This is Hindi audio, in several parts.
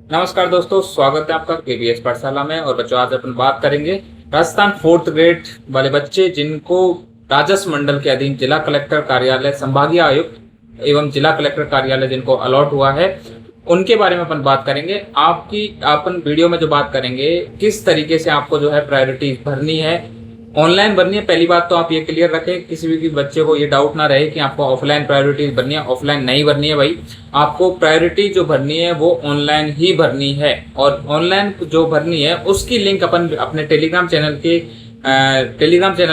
नमस्कार दोस्तों, स्वागत है आपका केवीएस पाठशाला में। और बच्चों, आज अपन बात करेंगे राजस्थान फोर्थ ग्रेड वाले बच्चे जिनको राजस्व मंडल के अधीन जिला कलेक्टर कार्यालय, संभागीय आयुक्त एवं जिला कलेक्टर कार्यालय जिनको अलॉट हुआ है, उनके बारे में अपन बात करेंगे। अपन वीडियो में जो बात करेंगे, किस तरीके से आपको जो है प्रायोरिटी भरनी है, ऑनलाइन भरनी है। पहली बात तो आप ये क्लियर रखें, किसी भी बच्चे को ये डाउट ना रहे कि आपको ऑफलाइन प्रायोरिटी भरनी है। ऑफलाइन नहीं भरनी है भाई, आपको प्रायोरिटी जो भरनी है वो ऑनलाइन ही भरनी है। और ऑनलाइन जो भरनी है उसकी लिंक अपन अपने टेलीग्राम चैनल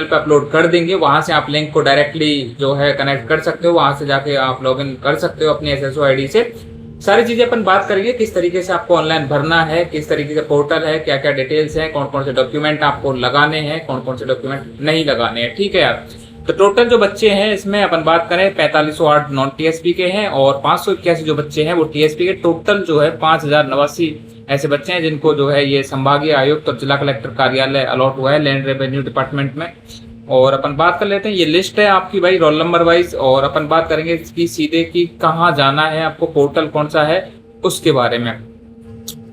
पे अपलोड कर देंगे। वहां से आप लिंक को डायरेक्टली जो है कनेक्ट कर सकते हो, वहां से जाके आप लॉगिन कर सकते हो अपनी एसएसओ आईडी से। सारी चीजें अपन बात करेंगे, किस तरीके से आपको ऑनलाइन भरना है, किस तरीके से पोर्टल है, क्या क्या डिटेल्स है, कौन कौन से डॉक्यूमेंट आपको लगाने हैं, कौन कौन से डॉक्यूमेंट नहीं लगाने हैं। ठीक है यार। तो टोटल जो बच्चे हैं इसमें अपन बात करें 4508 नॉन टीएसपी के हैं और 581 जो बच्चे हैं वो टीएसपी के। टोटल जो है 5089 ऐसे बच्चे हैं जिनको जो है ये संभागीय आयुक्त और जिला कलेक्टर कार्यालय अलॉट हुआ है लैंड रेवेन्यू डिपार्टमेंट में। और अपन बात कर लेते हैं, ये लिस्ट है आपकी भाई रोल नंबर वाइज। और अपन बात करेंगे इसकी सीधे की कहाँ जाना है, आपको पोर्टल कौन सा है उसके बारे में।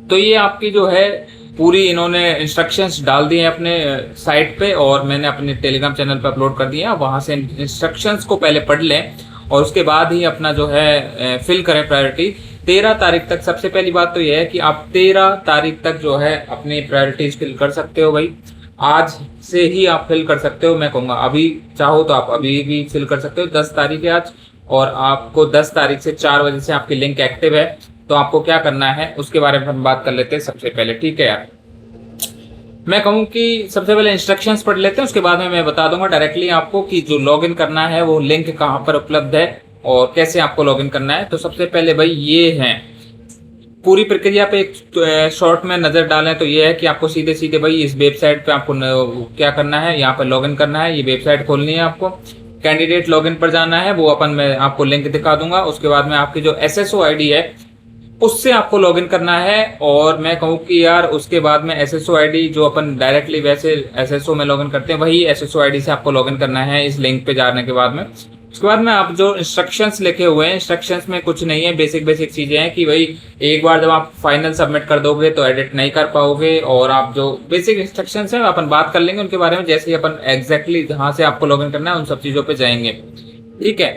तो ये आपकी जो है पूरी इन्होंने इंस्ट्रक्शंस डाल दिए हैं अपने साइट पे और मैंने अपने टेलीग्राम चैनल पे अपलोड कर दिए हैं। वहां से इंस्ट्रक्शंस को पहले पढ़ लें और उसके बाद ही अपना जो है फिल करें प्रायोरिटी। 13 तारीख तक, सबसे पहली बात तो यह है कि आप 13 तारीख तक जो है अपनी प्रायोरिटीज फिल कर सकते हो भाई। आज से ही आप फिल कर सकते हो, मैं कहूँगा अभी चाहो तो आप अभी भी फिल कर सकते हो। 10 तारीख है आज और आपको 10 तारीख से 4 बजे से आपकी लिंक एक्टिव है। तो आपको क्या करना है उसके बारे में हम बात कर लेते हैं सबसे पहले। ठीक है यार, मैं कहूँ कि सबसे पहले इंस्ट्रक्शंस पढ़ लेते हैं, उसके बाद में मैं बता दूंगा डायरेक्टली आपको कि जो लॉगिन करना है वो लिंक कहाँ पर उपलब्ध है और कैसे आपको लॉगिन करना है। तो सबसे पहले भाई ये है, पूरी प्रक्रिया पे एक शॉर्ट में नजर डालें तो ये है कि आपको सीधे सीधे भाई इस वेबसाइट पे आपको क्या करना है, यहाँ पर लॉगिन करना है। ये वेबसाइट खोलनी है आपको, कैंडिडेट लॉगिन पर जाना है, वो अपन मैं आपको लिंक दिखा दूंगा। उसके बाद में आपकी जो एसएसओ आईडी है उससे आपको लॉगिन करना है। और मैं कहूँ कि यार उसके बाद में एसएसओ आईडी जो अपन डायरेक्टली वैसे एसएसओ में लॉगिन करते हैं वही एसएसओ आईडी से आपको लॉगिन करना है इस लिंक पे जाने के बाद में। उसके बाद में आप जो इंस्ट्रक्शंस लिखे हुए हैं, इंस्ट्रक्शंस में कुछ नहीं है, बेसिक बेसिक चीजें हैं कि भाई एक बार जब आप फाइनल सबमिट कर दोगे तो एडिट नहीं कर पाओगे। और आप जो बेसिक इंस्ट्रक्शंस हैं अपन बात कर लेंगे उनके बारे में, जैसे ही अपन एग्जैक्टली जहां से आपको लॉगिन करना है उन सब चीजों पे जाएंगे। ठीक है।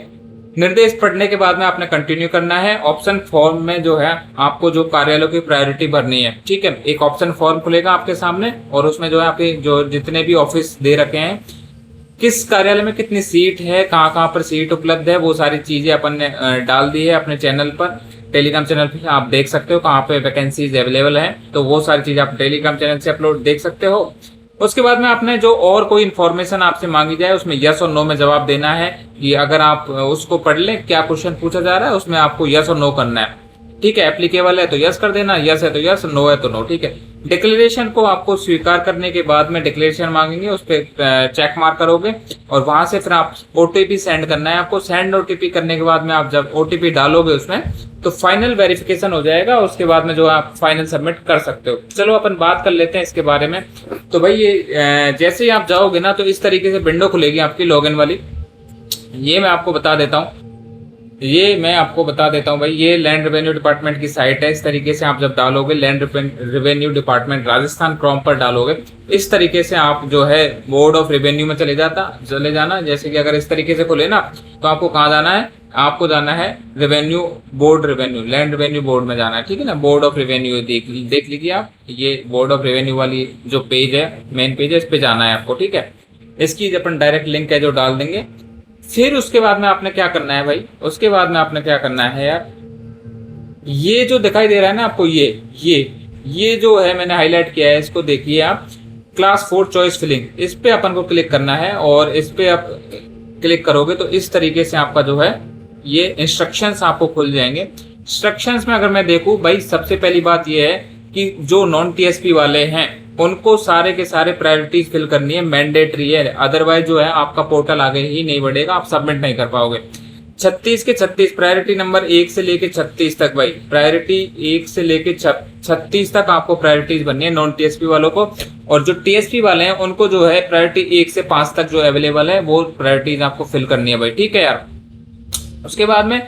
निर्देश पढ़ने के बाद में आपने कंटिन्यू करना है। ऑप्शन फॉर्म में जो है आपको जो कार्यालयों की प्रायोरिटी भरनी है। ठीक है, एक ऑप्शन फॉर्म खुलेगा आपके सामने और उसमें जो है आपके जो जितने भी ऑफिस दे रखे हैं, किस कार्यालय में कितनी सीट है, कहाँ कहाँ पर सीट उपलब्ध है, वो सारी चीजें अपन ने डाल दी है अपने चैनल पर। टेलीग्राम चैनल पे आप देख सकते हो कहाँ पे वैकेंसीज अवेलेबल है, तो वो सारी चीजें आप टेलीग्राम चैनल से अपलोड देख सकते हो। उसके बाद में आपने जो और कोई इन्फॉर्मेशन आपसे मांगी जाए उसमें यस और नो में जवाब देना है कि अगर आप उसको पढ़ लें क्या क्वेश्चन पूछा जा रहा है उसमें आपको यस और नो करना है। ठीक है, एप्लीकेबल है तो यस कर देना, यस है तो यस, नो है तो नो। ठीक है, डिक्लेरेशन को आपको स्वीकार करने के बाद में डिक्लेरेशन मांगेंगे, उस पर चेक मार्क करोगे और वहां से फिर आप ओटीपी सेंड करना है आपको। सेंड ओटीपी करने के बाद में आप जब ओटीपी डालोगे उसमें तो फाइनल वेरिफिकेशन हो जाएगा। उसके बाद में जो आप फाइनल सबमिट कर सकते हो। चलो अपन बात कर लेते हैं इसके बारे में। तो भाई ये जैसे ही आप जाओगे ना तो इस तरीके से विंडो खुलेगी आपकी लॉगिन वाली। ये मैं आपको बता देता हूँ भाई, ये लैंड रेवेन्यू डिपार्टमेंट की साइट है। इस तरीके से आप जब डालोगे land revenue department Rajasthan Chrome पर डालोगे, इस तरीके से आप जो है बोर्ड ऑफ रेवेन्यू में चले जाना। जैसे कि अगर इस तरीके से खुले ना तो आपको कहाँ जाना है, आपको जाना है revenue board, revenue land revenue board में जाना है। ठीक है ना, बोर्ड ऑफ रेवेन्यू देख लीजिए आप, ये बोर्ड ऑफ रेवेन्यू वाली जो पेज है, मेन पेज है, इस पे जाना है आपको। ठीक है, इसकी अपन डायरेक्ट लिंक है जो डाल देंगे। फिर उसके बाद में आपने क्या करना है भाई, उसके बाद में आपने क्या करना है यार, ये जो दिखाई दे रहा है ना आपको, ये जो है मैंने हाईलाइट किया है, इसको देखिए आप, क्लास 4 चॉइस फिलिंग, इस पे अपन को क्लिक करना है। और इस पे आप क्लिक करोगे तो इस तरीके से आपका जो है ये इंस्ट्रक्शंस आपको खुल जाएंगे। इंस्ट्रक्शंस में अगर मैं देखूं भाई, सबसे पहली बात ये है कि जो नॉन टीएसपी वाले हैं उनको सारे के सारे प्रायोरिटीज फिल करनी है, मैंडेटरी है। अदरवाइज जो है आपका पोर्टल आगे ही नहीं बढ़ेगा, आप सबमिट नहीं कर पाओगे। 36 के 36 प्रायोरिटी नंबर 1 से लेके 36 तक भाई, प्रायोरिटी 1 से लेके 36 तक आपको प्रायोरिटीज बननी है नॉन टीएसपी वालों को। और जो टीएसपी वाले हैं उनको जो है प्रायोरिटी 1 से 5 तक जो अवेलेबल है वो प्रायोरिटीज आपको फिल करनी है भाई। ठीक है यार। उसके बाद में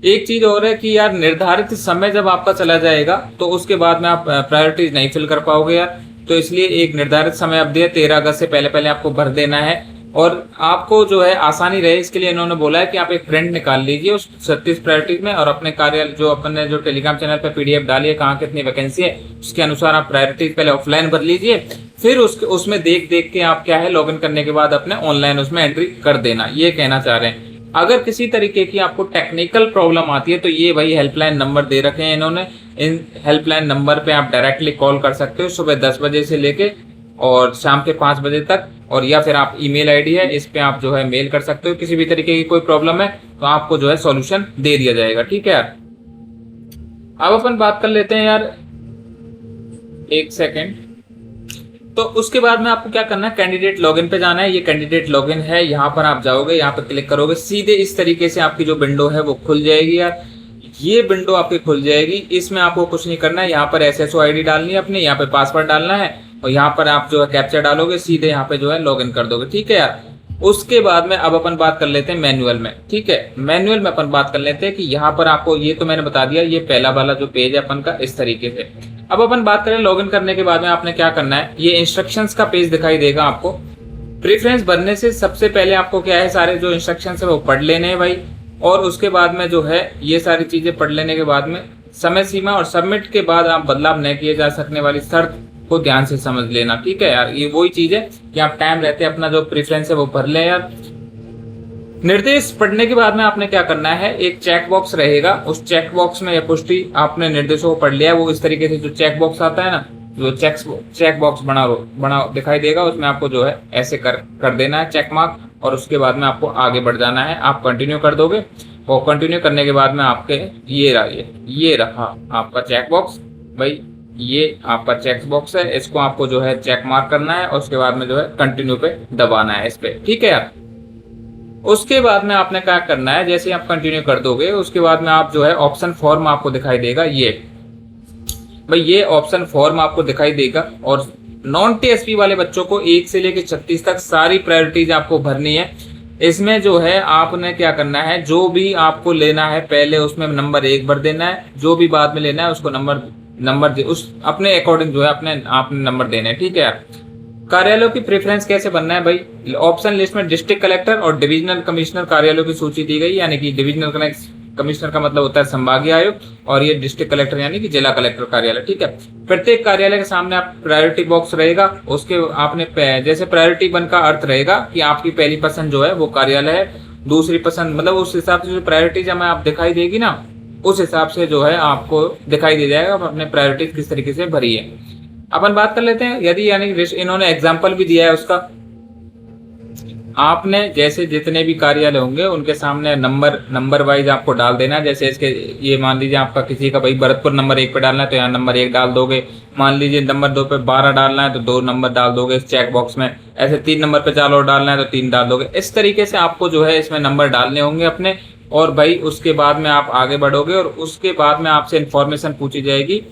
एक चीज और है कि यार निर्धारित समय जब आपका चला जाएगा तो उसके बाद में आप प्रायोरिटीज नहीं फिल कर पाओगे यार। तो इसलिए एक निर्धारित समय अवधि है, 13 अगस्त से पहले पहले आपको भर देना है। और आपको जो है आसानी रहे इसके लिए इन्होंने बोला है कि आप एक प्रिंट निकाल लीजिए उस 36 प्रायोरिटीज में, और अपने कार्यालय जो अपने जो टेलीग्राम चैनल पे पीडीएफ डाली है कहाँ कितनी वैकेंसी है उसके अनुसार आप प्रायोरिटीज पहले ऑफलाइन भर लीजिए, फिर उसमें देख देख के आप क्या है लॉगिन करने के बाद अपने ऑनलाइन उसमें एंट्री कर देना, ये कहना चाह रहे हैं। अगर किसी तरीके की आपको टेक्निकल प्रॉब्लम आती है तो ये भाई हेल्पलाइन नंबर दे रखे हैं इन्होंने, इन हेल्पलाइन नंबर पे आप डायरेक्टली कॉल कर सकते हो सुबह 10 बजे से लेके और शाम के 5 बजे तक, और या फिर आप ईमेल आईडी है इस पे आप जो है मेल कर सकते हो। किसी भी तरीके की कोई प्रॉब्लम है तो आपको जो है सॉल्यूशन दे दिया जाएगा, ठीक है यार। अब अपन बात कर लेते हैं यार, एक सेकेंड। तो उसके बाद में आपको क्या करना है, कैंडिडेट लॉगिन पे जाना है। ये कैंडिडेट लॉगिन है, यहाँ पर आप जाओगे, यहाँ पर क्लिक करोगे, सीधे इस तरीके से आपकी जो विंडो है वो खुल जाएगी यार। ये विंडो आपकी खुल जाएगी, इसमें आपको कुछ नहीं करना है। यहाँ पर SSO ID डालनी है अपनी, यहाँ पे पासवर्ड डालना है और यहाँ पर आप जो है कैप्चा डालोगे, सीधे यहाँ पे जो है लॉगिन कर दोगे, ठीक है यार। उसके बाद में अब अपन बात कर लेते हैं मैनुअल में, ठीक है। मैनुअल में अपन बात कर लेते हैं कि यहाँ पर आपको, ये तो मैंने बता दिया, ये पहला वाला जो पेज है अपन का इस तरीके से। अब अपन बात करें लॉगिन करने के बाद में आपने क्या करना है, ये इंस्ट्रक्शंस का पेज दिखाई देगा आपको। प्रेफरेंस भरने से सबसे पहले आपको क्या है, सारे जो इंस्ट्रक्शंस है वो पढ़ लेने हैं भाई, और उसके बाद में जो है ये सारी चीजें पढ़ लेने के बाद में समय सीमा और सबमिट के बाद आप बदलाव नहीं किए जा सकने वाली शर्त को ध्यान से समझ लेना, ठीक है यार। ये वही चीज है कि आप टाइम रहते अपना जो प्रेफरेंस है वो भर ले यार। निर्देश पढ़ने के बाद में आपने क्या करना है, एक चेक बॉक्स रहेगा, उस चेक बॉक्स में यह पुष्टि आपने निर्देशों को पढ़ लिया है। वो इस तरीके से जो चेक बॉक्स आता है ना, जो चेक बॉक्स बना दिखाई देगा, उसमें आपको जो है ऐसे कर देना है चेक मार्क, और उसके बाद में आपको आगे बढ़ जाना है। आप कंटिन्यू कर दोगे और कंटिन्यू करने के बाद में आपके ये रहा आपका चेक बॉक्स भाई, ये आपका चेक बॉक्स है, इसको आपको जो है चेक मार्क करना है और उसके बाद में जो है कंटिन्यू पे दबाना है इस पे, ठीक है यार। उसके बाद में आपने क्या करना है, जैसे आप कंटिन्यू कर दोगे उसके बाद में आप जो है ऑप्शन फॉर्म आपको दिखाई देगा, ये भाई ये ऑप्शन फॉर्म आपको दिखाई देगा। और नॉन टीएसपी वाले बच्चों को 1 से लेकर 36 तक सारी प्रायोरिटीज आपको भरनी है। इसमें जो है आपने क्या करना है, जो भी आपको लेना है पहले उसमें नंबर 1 भर देना है, जो भी बाद में लेना है उसको नंबर उस अपने अकॉर्डिंग जो है अपने आपने नंबर देने हैं, ठीक है यार। कार्यालयों की प्रेफरेंस कैसे बनना है भाई, ऑप्शन लिस्ट में डिस्ट्रिक्ट कलेक्टर और डिविजनल कमिश्नर कार्यालयों की सूची दी गई, यानी कि डिविजनल कमिश्नर का मतलब होता है संभागीय आयुक्त, और ये डिस्ट्रिक्ट कलेक्टर यानी कि जिला कलेक्टर कार्यालय, ठीक है। प्रत्येक कार्यालय के सामने आप प्रायोरिटी बॉक्स रहेगा, उसके आपने जैसे प्रायोरिटी 1 का अर्थ रहेगा कि आपकी पहली पसंद जो है वो कार्यालय है, दूसरी पसंद मतलब उस हिसाब से जो प्रायोरिटीज हमें आप दिखाई देगी ना, उस हिसाब से जो है आपको दिखाई दे जाएगा अपने प्रायोरिटीज किस तरीके से भरी है। अपन बात कर लेते हैं, यदि यानी इन्होंने एग्जाम्पल भी दिया है उसका, आपने जैसे जितने भी कार्यालय होंगे उनके सामने नंबर वाइज आपको डाल देना है। जैसे इसके ये मान लीजिए आपका किसी का भाई भरतपुर नंबर 1 पे डालना है तो यहाँ नंबर 1 डाल दोगे, मान लीजिए नंबर 2 पे 12 डालना है तो 2 नंबर डाल दोगे इस चेक बॉक्स में, ऐसे 3 नंबर पे 4 और डालना है तो 3 डाल दोगे। इस तरीके से आपको जो है इसमें नंबर डालने होंगे अपने, और भाई उसके बाद में आप आगे बढ़ोगे और उसके बाद में आपसे इंफॉर्मेशन पूछी जाएगी।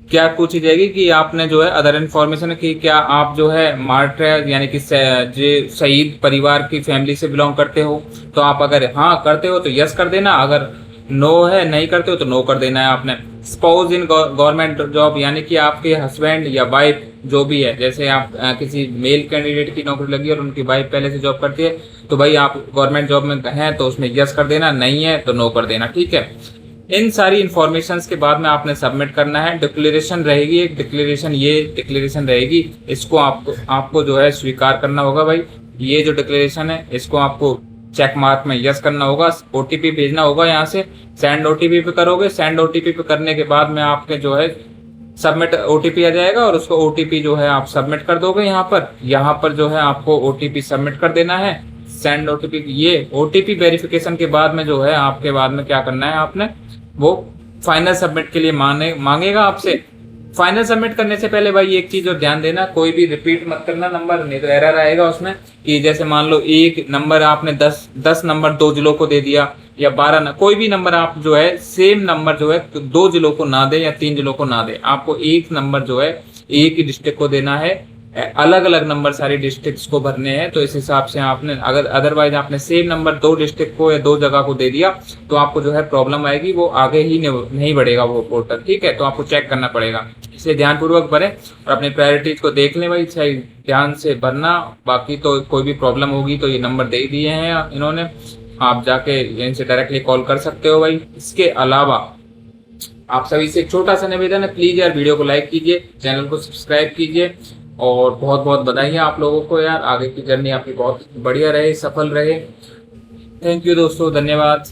क्या पूछी जाएगी कि आपने जो है अदर इन्फॉर्मेशन की, क्या आप जो है मार्टर यानी कि शहीद परिवार की फैमिली से बिलोंग करते हो, तो आप अगर हाँ करते हो तो यस कर देना, अगर नो है नहीं करते हो तो नो कर देना है आपने। स्पाउस इन गवर्नमेंट जॉब यानी कि आपके हस्बैंड या वाइफ जो भी है, जैसे आप किसी मेल कैंडिडेट की नौकरी लगी और उनकी वाइफ पहले से जॉब करती है तो भाई आप गवर्नमेंट जॉब में हैं तो उसमें यस कर देना, नहीं है तो नो कर देना, ठीक है। इन सारी इंफॉर्मेशंस के बाद में आपने सबमिट करना है। डिक्लेरेशन रहेगी एक डिक्लेरेशन रहेगी, इसको आपको जो है स्वीकार करना होगा भाई। ये जो डिक्लेरेशन है इसको आपको चेक मार्क में यस करना होगा, ओटीपी भेजना होगा, यहाँ से सेंड ओटीपी पे करोगे। सेंड ओटीपी पे करने के बाद में आपके जो है सबमिट ओटीपी आ जाएगा और उसको ओटीपी जो है आप सबमिट कर दोगे। यहाँ पर जो है आपको ओटीपी सबमिट कर देना है, सेंड ओटीपी। ये ओटीपी वेरिफिकेशन के बाद में जो है आपके बाद में क्या करना है, आपने वो फाइनल सबमिट के लिए मांगेगा आपसे। फाइनल सबमिट करने से पहले भाई एक चीज और ध्यान देना, कोई भी रिपीट मत करना नंबर, नहीं तो एरर आएगा उसमें कि जैसे मान लो एक नंबर आपने 10 नंबर 2 जिलों को दे दिया या 12 कोई भी नंबर आप जो है सेम नंबर जो है 2 जिलों को ना दे या 3 जिलों को ना दे, आपको एक नंबर जो है एक ही डिस्ट्रिक्ट को देना है। अलग अलग नंबर सारी डिस्ट्रिक्ट्स को भरने हैं, तो इस हिसाब से आपने अगर अदरवाइज आपने सेम नंबर 2 डिस्ट्रिक्ट को या 2 जगह को दे दिया तो आपको जो है प्रॉब्लम आएगी, वो आगे ही नहीं बढ़ेगा वो पोर्टल। ठीक है, तो आपको चेक करना पड़ेगा, इसलिए ध्यानपूर्वक भरें और अपनी प्रायोरिटीज को देख लें भाई, सही ध्यान से भरना। बाकी तो कोई भी प्रॉब्लम होगी तो ये नंबर दे दिए हैं इन्होंने, आप जाके इनसे डायरेक्टली कॉल कर सकते हो भाई। इसके अलावा आप सभी से एक छोटा सा निवेदन है, प्लीज यार वीडियो को लाइक कीजिए, चैनल को सब्सक्राइब कीजिए और बहुत बहुत बधाई आप लोगों को यार, आगे की जर्नी आपकी बहुत बढ़िया रहे, सफल रहे। थैंक यू दोस्तों, धन्यवाद।